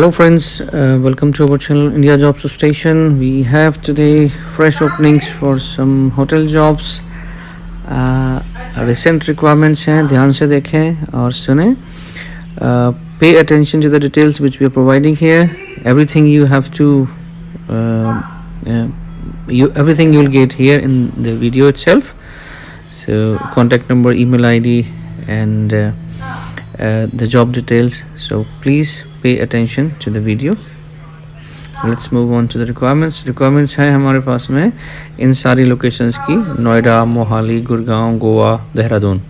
Hello friends, welcome to our channel India Jobs Station. We have today fresh openings for some hotel jobs. Recent requirements हैं, ध्यान से देखें और सुनें. Pay attention to the details which we are providing here. Everything you have to everything you will get here in the video itself. So contact number, email ID and the job details. So please pay attention to the video. Let's move on to the requirements है हमारे पास में इन सारी locations की, नोएडा, मोहाली, गुड़गांव, गोवा, देहरादून,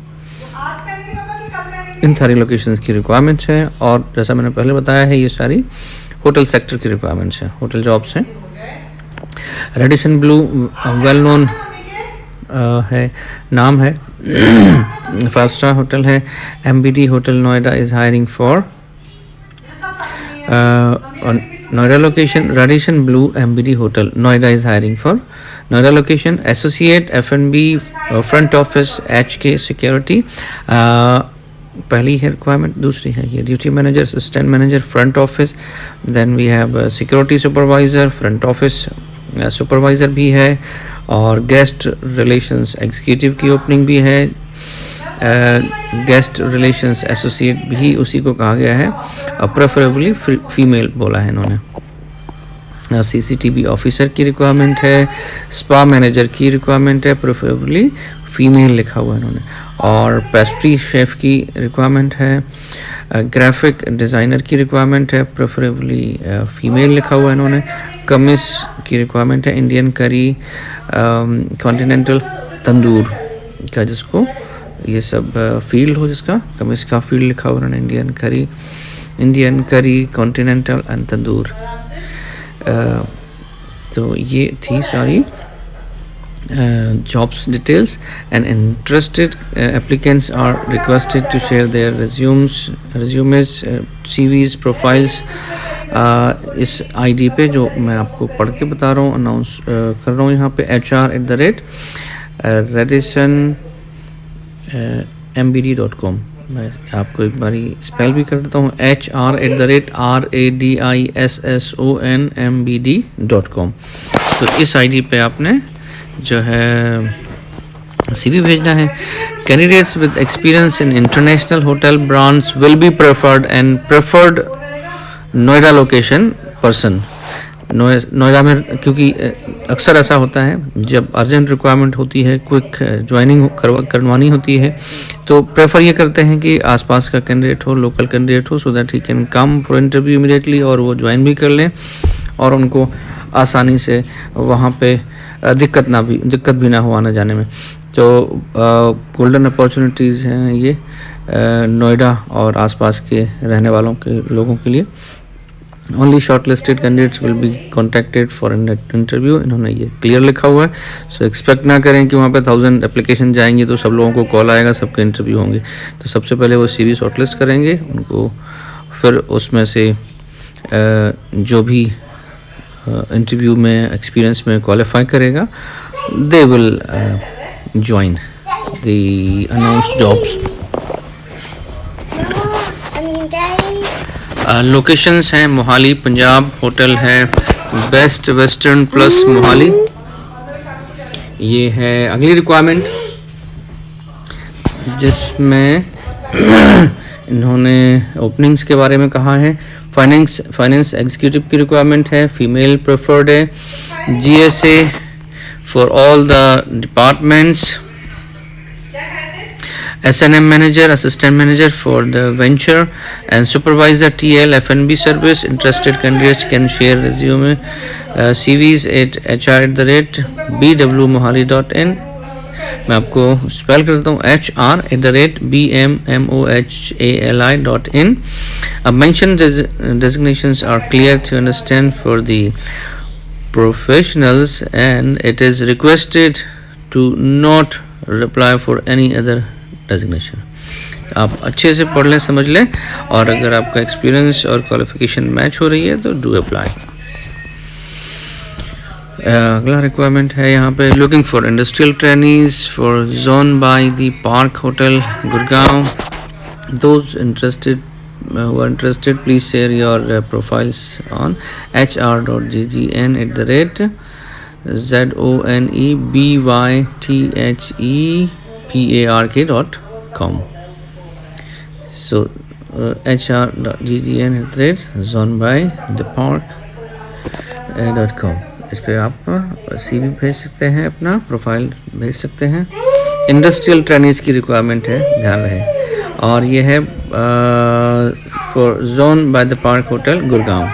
इन सारी locations की requirements है. और जैसा मैंने पहले बताया है, ये सारी होटल सेक्टर की रिक्वायरमेंट्स हैं, होटल जॉब्स हैं. रेडिसन ब्लू वेल नोन है, नाम है, 5 स्टार होटल है. MBD hotel Noida is hiring for Noida location. Radisson Blue MBD Hotel Noida is hiring for Noida location. Associate F&B front office HK security. पहली है requirement. दूसरी है ये duty manager, assistant manager, front office. Then we have security supervisor, front office supervisor भी है, और guest relations executive की opening भी है. गेस्ट रिलेशंस एसोसिएट भी उसी को कहा गया है, और प्रेफरेबली फीमेल बोला है इन्होंने. CCTV ऑफिसर की रिक्वायरमेंट है, स्पा मैनेजर की रिक्वायरमेंट है, प्रेफरेबली फीमेल लिखा हुआ है इन्होंने. और पेस्ट्री शेफ़ की रिक्वायरमेंट है. ग्राफिक डिज़ाइनर की रिक्वायरमेंट है, प्रेफरेबली फीमेल लिखा हुआ है इन्होंने. कमिस की रिक्वायरमेंट है, इंडियन करी, कॉन्टिनेंटल तंदूर का, जिसको ये सब फील्ड हो, जिसका कमिस का फील्ड लिखा हुआ है, इंडियन करी, कॉन्टिनेंटल एंड तंदूर. तो ये थी सारी jobs details, and interested applicants are requested to share their resumes, CVs, profiles इस ID पे जो मैं आपको पढ़ के बता रहा हूँ, अनाउंस कर रहा हूँ यहाँ पे, hr@radissonmbd.com. मैं आपको एक बारी स्पेल भी कर देता हूँ, hr@radissonmbd.com. तो इस ID पे आपने जो है CV भेजना है. Candidates with experience in international hotel brands will be preferred and preferred Noida location person. Noida में, क्योंकि अक्सर ऐसा होता है जब अर्जेंट रिक्वायरमेंट होती है, क्विक ज्वाइनिंग करवानी होती है, तो प्रेफर ये करते हैं कि आसपास का कैंडिडेट हो, लोकल कैंडिडेट हो, so that he can come for interview immediately, और वो ज्वाइन भी कर लें और उनको आसानी से वहाँ पे दिक्कत भी ना हो आने जाने में. तो गोल्डन अपॉर्चुनिटीज़ हैं ये नोएडा और आसपास के रहने वालों के लोगों के लिए. Only short listed candidates will be contacted for an interview. इन्होंने ये क्लियर लिखा हुआ है. सो एक्सपेक्ट ना करें कि वहाँ पे 1000 एप्लीकेशन जाएंगे तो सब लोगों को कॉल आएगा, सबके इंटरव्यू होंगे. तो सबसे पहले वो CV शॉर्टलिस्ट करेंगे उनको, फिर उसमें से जो भी इंटरव्यू में एक्सपीरियंस में क्वालिफाई करेगा, they will join the announced jobs. Locations हैं मोहाली पंजाब, होटल है बेस्ट वेस्टर्न प्लस मोहाली. ये है अगली रिक्वायरमेंट जिसमें इन्होंने ओपनिंग्स के बारे में कहा है. फाइनेंस एग्जीक्यूटिव की रिक्वायरमेंट है, फीमेल प्रेफर्ड है. GSA for all the departments. S&M manager, assistant manager for the venture, and supervisor TL F&B service. Interested candidates can share resume CVs at hr@bwmohali.in. मैं आपको स्पेल कर देता हूँ, hr@bwmohali.in. Mentioned designations are clear to understand for the professionals, and it is requested to not reply for any other designation. आप अच्छे से पढ़ लें, समझ लें, और अगर आपका एक्सपीरियंस और क्वालिफिकेशन मैच हो रही है तो डू अप्लाई. अगला रिक्वायरमेंट है यहाँ पे, looking for industrial trainees for zone by the park hotel Gurgaon. Those interested who are interested, please share your profiles on hr.ggn@zonebythepark.com. So hr.ggn@zonebythepark.com, इस पे आप CV भेज सकते हैं, अपना प्रोफाइल भेज सकते हैं. इंडस्ट्रियल ट्रेनिज की रिक्वायरमेंट है, ध्यान रहे. और ये है for zone by the park hotel Gurgaon.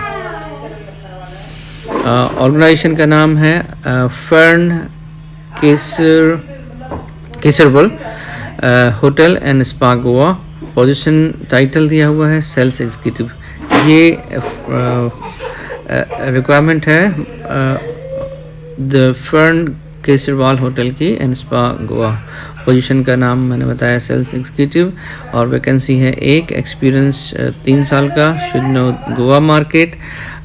Organization का नाम है Fern Kesarval hotel and spa Goa. Position title दिया हुआ है सेल्स एग्जीक्यूटिव. ये रिक्वायरमेंट है द फर्न केसरवाल होटल की एंड स्पा गोवा. पोजीशन का नाम मैंने बताया सेल्स एग्जीक्यूटिव. और वैकेंसी है एक. एक्सपीरियंस 3 साल का. Should know Goa market.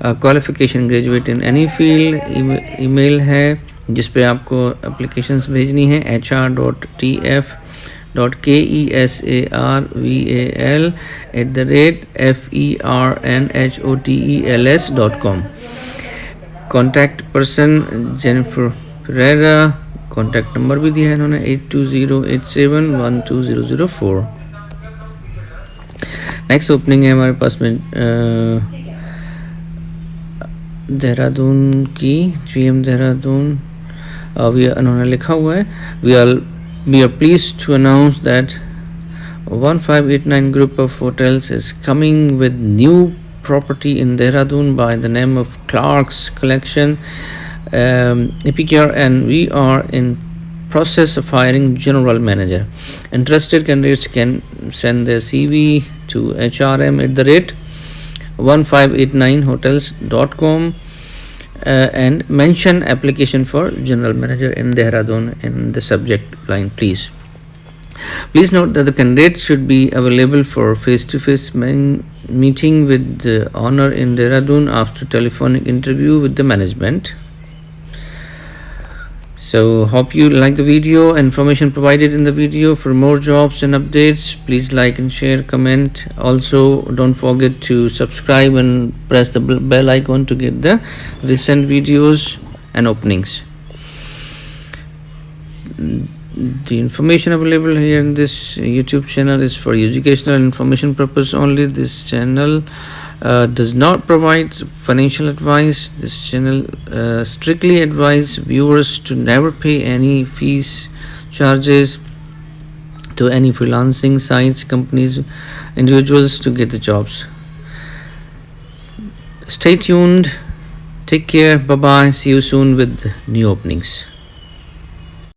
Qualification graduate in any field. Email है जिस पे आपको एप्लीकेशंस भेजनी है hr.tf.keserval@fernhotels.com. Contact person Jennifer Pereira. Contact number भी दिया है इन्होंने 8208712004. नेक्स्ट ओपनिंग है हमारे पास में देहरादून की. GM देहरादून. उन्होंने लिखा हुआ है we are pleased to announce that 1589 group of hotels is coming with new property in Dehradun by the name of Clark's Collection Epicure, and we are in process of hiring general manager. Interested candidates can send their CV to hrm@1589hotels.com and mention application for general manager in Dehradun in the subject line, please. Please note that the candidates should be available for face-to-face meeting with the owner in Dehradun after telephonic interview with the management. So hope you like the video. Information provided in the video. For more jobs and updates, please like and share, comment. Also don't forget to subscribe and press the bell icon to get the recent videos and openings. The information available here in this YouTube channel is for educational and information purpose only. This channel does not provide financial advice. This channel strictly advises viewers to never pay any fees, charges to any freelancing sites, companies, individuals to get the jobs. Stay tuned. Take care. Bye bye. See you soon with new openings.